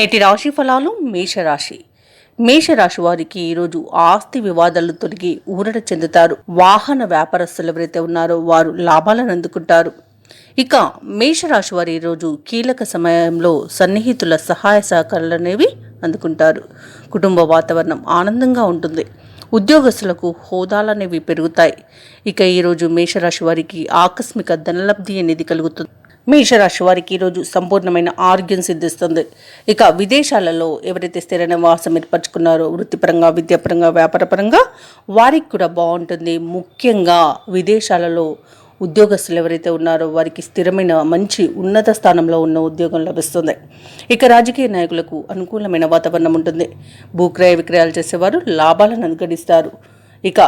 నేటి రాశి ఫలాలు. మేషరాశి వారికి ఈరోజు ఆస్తి వివాదాలు తొలగి ఊరట చెందుతారు. వాహన వ్యాపారస్తులు ఎవరైతే ఉన్నారో వారు లాభాలను అందుకుంటారు. ఇక మేషరాశి వారు ఈరోజు కీలక సమయంలో సన్నిహితుల సహాయ సహకారాలు అనేవి అందుకుంటారు. కుటుంబ వాతావరణం ఆనందంగా ఉంటుంది. ఉద్యోగస్తులకు హోదాలనేవి పెరుగుతాయి. ఇక ఈరోజు మేషరాశి వారికి ఆకస్మిక ధనలబ్ధి అనేది కలుగుతుంది. మేషరాశి వారికి ఈరోజు సంపూర్ణమైన ఆరోగ్యం సిద్ధిస్తుంది. ఇక విదేశాలలో ఎవరైతే స్థిర నివాసం ఏర్పరచుకున్నారో వృత్తిపరంగా, విద్యాపరంగా, వ్యాపారపరంగా వారికి కూడా బాగుంటుంది. ముఖ్యంగా విదేశాలలో ఉద్యోగస్తులు ఎవరైతే ఉన్నారో వారికి స్థిరమైన మంచి ఉన్నత స్థానంలో ఉన్న ఉద్యోగం లభిస్తుంది. ఇక రాజకీయ నాయకులకు అనుకూలమైన వాతావరణం ఉంటుంది. భూక్రయ విక్రయాలు చేసేవారు లాభాలను గడిస్తారు. ఇక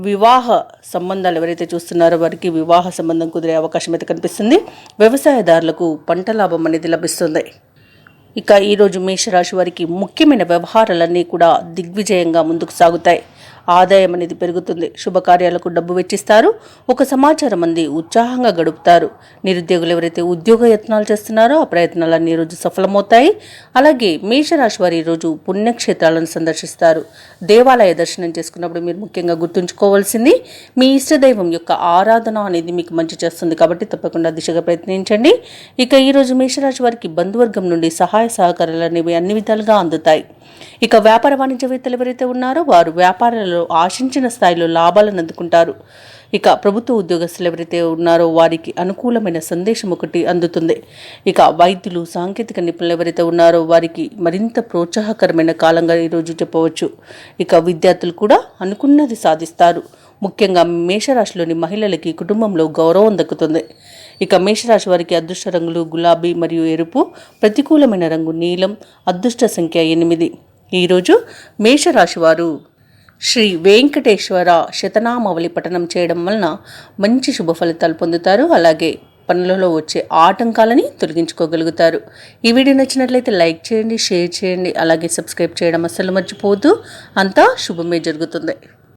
వివాహ సంబంధాలు ఎవరైతే చూస్తున్నారో వారికి వివాహ సంబంధం కుదిరే అవకాశం అయితే కనిపిస్తుంది. వ్యవసాయదారులకు పంట లాభం అనేది లభిస్తుంది. ఇక ఈరోజు మేషరాశి వారికి ముఖ్యమైన వ్యవహారాలన్నీ కూడా దిగ్విజయంగా ముందుకు సాగుతాయి. ఆదాయం అనేది పెరుగుతుంది. శుభకార్యాలకు డబ్బు వెచ్చిస్తారు. ఒక సమాచారం అంది ఉత్సాహంగా గడుపుతారు. నిరుద్యోగులు ఎవరైతే ఉద్యోగ యత్నాలు చేస్తున్నారో ఆ ప్రయత్నాలన్నీ ఈరోజు సఫలమవుతాయి. అలాగే మేషరాశి వారు ఈరోజు పుణ్యక్షేత్రాలను సందర్శిస్తారు. దేవాలయ దర్శనం చేసుకున్నప్పుడు మీరు ముఖ్యంగా గుర్తుంచుకోవాల్సింది మీ ఇష్టదైవం యొక్క ఆరాధన అనేది మీకు మంచి చేస్తుంది. కాబట్టి తప్పకుండా దిశగా ప్రయత్నించండి. ఇక ఈరోజు మేషరాశి వారికి బంధువర్గం నుండి సహాయ సహకారాలు అనేవి అన్ని విధాలుగా అందుతాయి. ఇక వ్యాపార వాణిజ్యవేత్తలు ఎవరైతే ఉన్నారో వారు వ్యాపారాలలో ఆశించిన స్థాయిలో లాభాలను అందుకుంటారు. ఇక ప్రభుత్వ ఉద్యోగస్తులు ఎవరైతే ఉన్నారో వారికి అనుకూలమైన సందేశం ఒకటి అందుతుంది. ఇక వైద్యులు, సాంకేతిక నిపుణులు ఎవరైతే ఉన్నారో వారికి మరింత ప్రోత్సాహకరమైన కాలంగా ఈరోజు చెప్పవచ్చు. ఇక విద్యార్థులు కూడా అనుకున్నది సాధిస్తారు. ముఖ్యంగా మేషరాశిలోని మహిళలకి కుటుంబంలో గౌరవం దక్కుతుంది. ఇక మేషరాశి వారికి అదృష్ట రంగులు గులాబీ మరియు ఎరుపు, ప్రతికూలమైన రంగు నీలం, అదృష్ట సంఖ్య 8. ఈరోజు మేషరాశి వారు శ్రీ వెంకటేశ్వర శతనామావళి పఠనం చేయడం వలన మంచి శుభ ఫలితాలు పొందుతారు. అలాగే పనులలో వచ్చే ఆటంకాలని తొలగించుకోగలుగుతారు. ఈ వీడియో నచ్చినట్లయితే లైక్ చేయండి, షేర్ చేయండి, అలాగే సబ్స్క్రైబ్ చేయడం అస్సలు మర్చిపోవద్దు. అంతా శుభమే జరుగుతుంది.